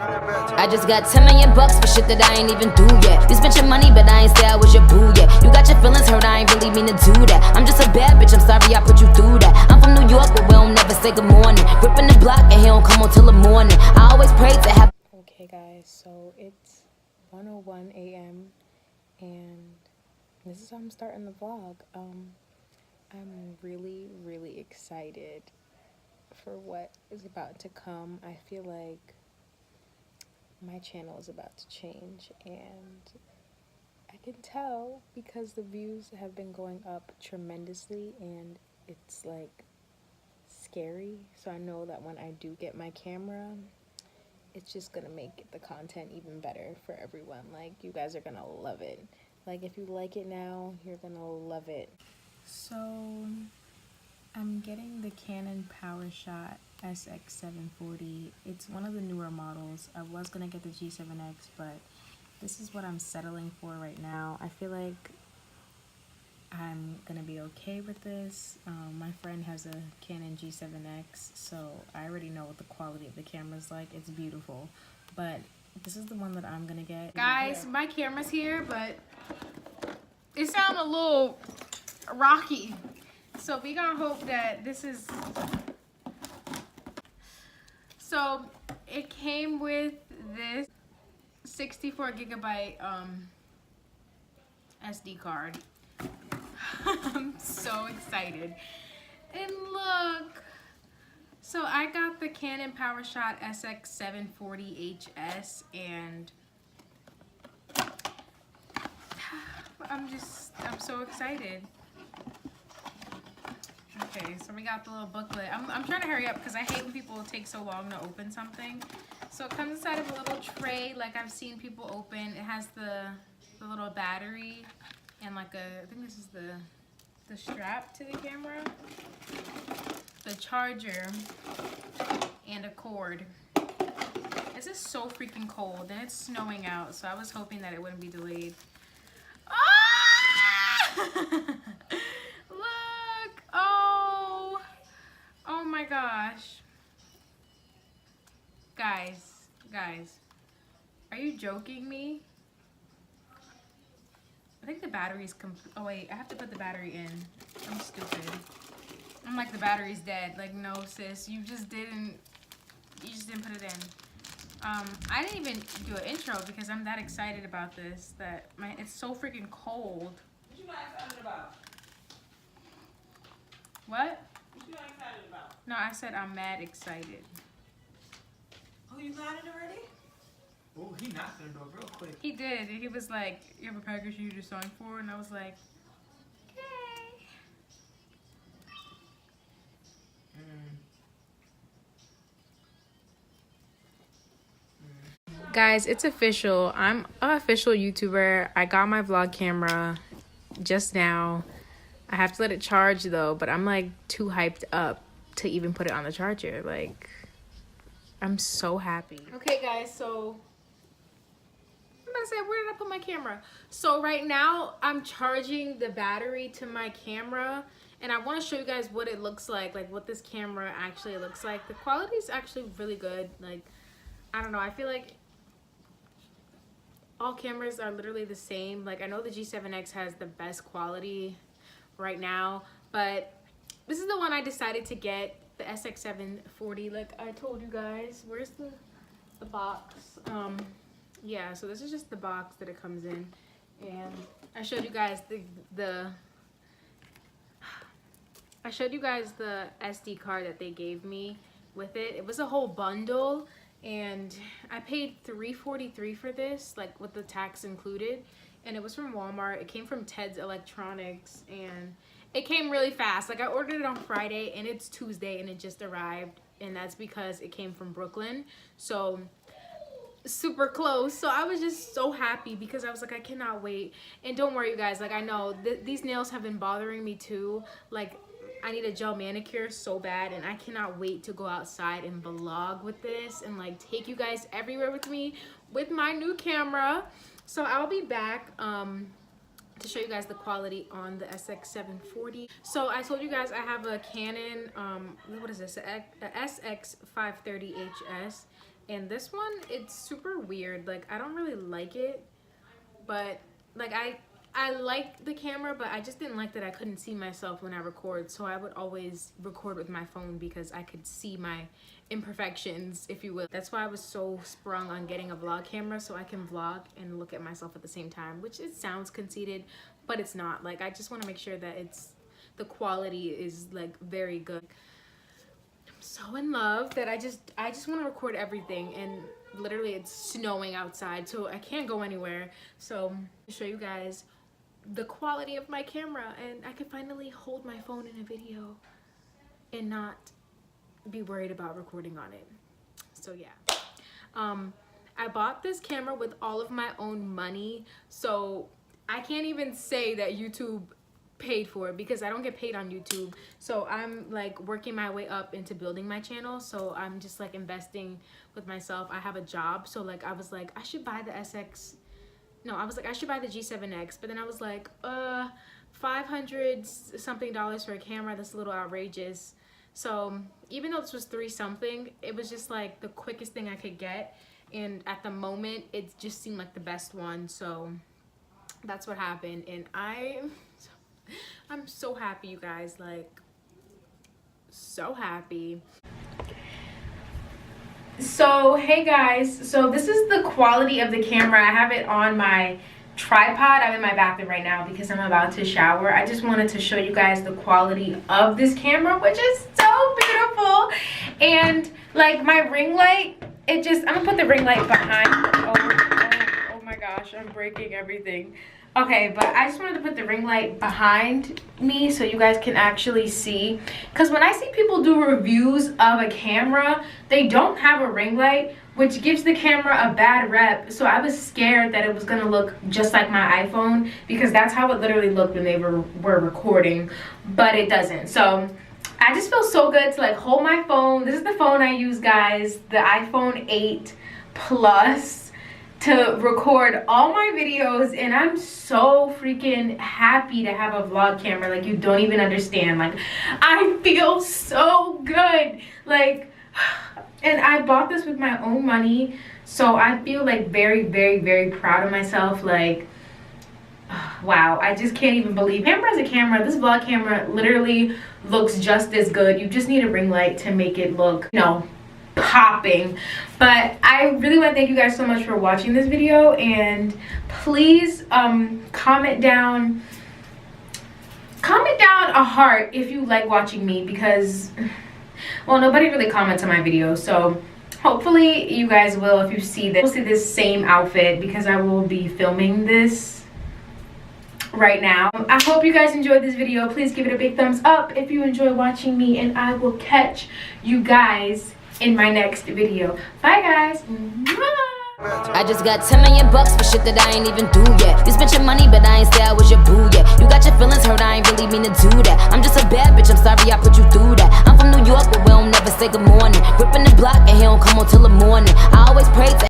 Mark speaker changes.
Speaker 1: I just got 10 million bucks for shit that I ain't even do yet. You spent your money, but I ain't say I was your boo yet. You got your feelings hurt, I ain't really mean to do that. I'm just a bad bitch, I'm sorry I put you through that. I'm from New York, but we don't never say good morning. Ripping the block and he don't come on till the morning. I always pray to have.
Speaker 2: Okay guys, so it's 1:01 a.m. and this is how I'm starting the vlog. I'm really excited for what is about to come. I feel like my channel is about to change, and I can tell because the views have been going up tremendously, and it's like scary. So I know that when I do get my camera, it's just gonna make the content even better for everyone. Like, you guys are gonna love it. Like, if you like it now, you're gonna love it. So I'm getting the Canon Powershot SX740. It's one of the newer models. I was gonna get the G7X, but this is what I'm settling for right now. I feel like I'm gonna be okay with this. My friend has a Canon G7X, so I already know what the quality of the camera is like. It's beautiful, but this is the one that I'm gonna get. Guys, my camera's here, but it sounds a little rocky. So we gonna hope that this is... So it came with this 64 gigabyte SD card. I'm so excited. And look, so I got the Canon Powershot SX740 HS, and I'm so excited. Okay, so we got the little booklet. I'm trying to hurry up because I hate when people take so long to open something. So it comes inside of a little tray like I've seen people open. It has the little battery and like I think this is the strap to the camera, the charger, and a cord. This is so freaking cold, and it's snowing out, so I was hoping that it wouldn't be delayed. Ah! Look! Oh my gosh. Guys, are you joking me? I think the battery's complete. Oh wait, I have to put the battery in. I'm stupid. I'm like, the battery's dead. Like, no sis, you just didn't put it in. I didn't even do an intro because I'm that excited about this that it's so freaking cold.
Speaker 3: What you not excited about?
Speaker 2: What?
Speaker 3: What you not excited about?
Speaker 2: No, I said I'm mad excited.
Speaker 3: Oh, you got it already? Oh, he knocked on the door real quick.
Speaker 2: He did. He was like, you have a package you just signed for? And I was like, okay. Guys, it's official. I'm an official YouTuber. I got my vlog camera just now. I have to let it charge though, but I'm like too hyped up to even put it on the charger. Like, I'm so happy. Okay guys, so I'm gonna say, where did I put my camera? So right now I'm charging the battery to my camera, and I want to show you guys what it looks like what this camera actually looks like. The quality is actually really good. Like, I don't know, I feel like all cameras are literally the same. Like, I know the G7X has the best quality right now, but this is the one I decided to get, the SX740. Like I told you guys, where's the box? Yeah, so this is just the box that it comes in, and I showed you guys the SD card that they gave me with it. It was a whole bundle, and I paid $343 for this, like with the tax included, and it was from Walmart. It came from Ted's Electronics, and it came really fast. Like, I ordered it on Friday and it's Tuesday and it just arrived, and that's because it came from Brooklyn, so super close. So I was just so happy because I was like, I cannot wait. And don't worry you guys, like, I know these nails have been bothering me too. Like, I need a gel manicure so bad, and I cannot wait to go outside and vlog with this and like take you guys everywhere with me with my new camera. So I'll be back to show you guys the quality on the SX740. So I told you guys I have a Canon, what is this, a SX530 HS, And this one, it's super weird. Like, I don't really like it, but like I like the camera, but I just didn't like that I couldn't see myself when I record. So I would always record with my phone because I could see my imperfections, if you will. That's why I was so sprung on getting a vlog camera, so I can vlog and look at myself at the same time, which it sounds conceited, but it's not. Like, I just want to make sure that the quality is like very good. I'm so in love that I just want to record everything, and literally it's snowing outside, so I can't go anywhere. So I'll show you guys the quality of my camera, and I can finally hold my phone in a video and not be worried about recording on it. So yeah, I bought this camera with all of my own money, so I can't even say that YouTube paid for it because I don't get paid on YouTube. So I'm like working my way up into building my channel, so I'm just like investing with myself. I have a job, so like I was like I should buy the I should buy the G7X, but then I was like, $500 something for a camera, that's a little outrageous. So even though this was $3 something, it was just like the quickest thing I could get, and at the moment it just seemed like the best one, so that's what happened. And I'm so happy, you guys, like so happy. So hey guys, so this is the quality of the camera. I have it on my tripod. I'm in my bathroom right now because I'm about to shower. I just wanted to show you guys the quality of this camera, which is so beautiful. And like my ring light, I'm gonna put the ring light behind. Oh my gosh, I'm breaking everything. Okay, but I just wanted to put the ring light behind me so you guys can actually see, because when I see people do reviews of a camera, they don't have a ring light, which gives the camera a bad rep. So I was scared that it was gonna look just like my iPhone, because that's how it literally looked when they were recording, but it doesn't. So I just feel so good to like hold my phone. This is the phone I use, guys, the iPhone 8 Plus, to record all my videos, and I'm so freaking happy to have a vlog camera. Like, you don't even understand. Like, I feel so good. Like, and I bought this with my own money, so I feel like very, very, very proud of myself. Like, wow, I just can't even believe. Camera is a camera. This vlog camera literally looks just as good. You just need a ring light to make it look, you know, popping. But I really want to thank you guys so much for watching this video, and please comment down a heart if you like watching me, because, well, nobody really comments on my videos, so hopefully you guys will. If you see this, you'll see this same outfit because I will be filming this right now. I hope you guys enjoyed this video. Please give it a big thumbs up if you enjoy watching me, and I will catch you guys in my next video. Bye guys.
Speaker 1: I just got 10 million bucks for shit that I ain't even do yet. You spent your money, but I ain't say I was your boo yet. You got your feelings hurt, I ain't really mean to do that. I'm just a bad bitch, I'm sorry I put you through that. I'm from New York, but we don't never say good morning. Ripping the block and he don't come on till the morning. I always pray to